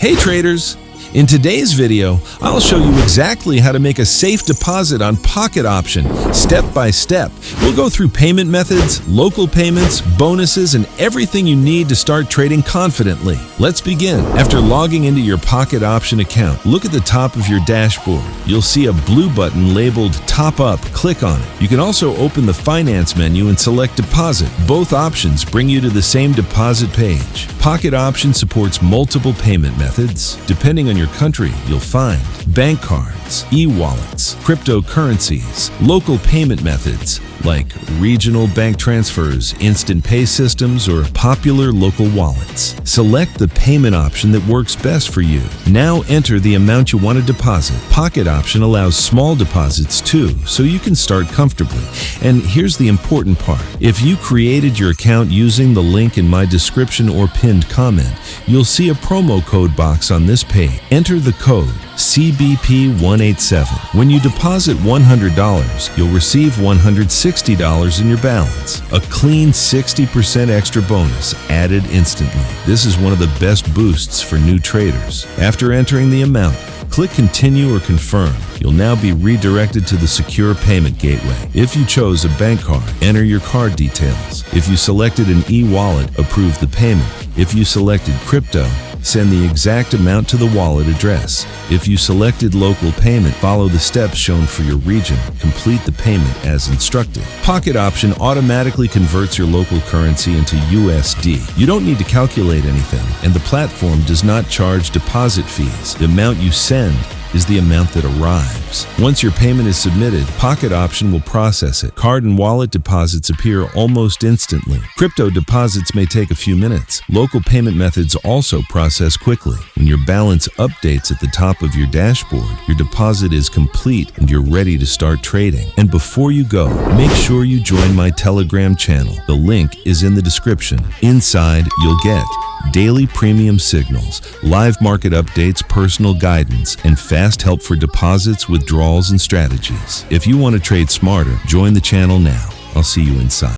Hey traders! In today's video, I'll show you exactly how to make a safe deposit on Pocket Option, step by step. We'll go through payment methods, local payments, bonuses, and everything you need to start trading confidently. Let's begin. After logging into your Pocket Option account, look at the top of your dashboard. You'll see a blue button labeled Top Up. Click on it. You can also open the Finance menu and select Deposit. Both options bring you to the same deposit page. Pocket Option supports multiple payment methods. Depending on your country, you'll find bank cards, e-wallets, cryptocurrencies, local payment methods like regional bank transfers, instant pay systems, or popular local wallets. Select the payment option that works best for you. Now enter the amount you want to deposit. Pocket Option allows small deposits too, so you can start comfortably. And here's the important part. If you created your account using the link in my description or pinned comment, you'll see a promo code box on this page. Enter the code CBP187. When you deposit $100, you'll receive $160 in your balance, a clean 60% extra bonus added instantly. This is one of the best boosts for new traders. After entering the amount, click Continue or Confirm. You'll now be redirected to the secure payment gateway. If you chose a bank card, enter your card details. If you selected an e-wallet, approve the payment. If you selected crypto, send the exact amount to the wallet address. If you selected local payment, follow the steps shown for your region. Complete the payment as instructed. Pocket Option automatically converts your local currency into USD. You don't need to calculate anything, and the platform does not charge deposit fees. The amount you send is the amount that arrives. Once your payment is submitted, Pocket Option will process it. Card and wallet deposits appear almost instantly. Crypto deposits may take a few minutes. Local payment methods also process quickly. When your balance updates at the top of your dashboard, your deposit is complete and you're ready to start trading. And before you go, make sure you join my Telegram channel. The link is in the description. Inside, you'll get daily premium signals, live market updates, personal guidance, and fast help for deposits, withdrawals, and strategies. If you want to trade smarter, join the channel now. I'll see you inside.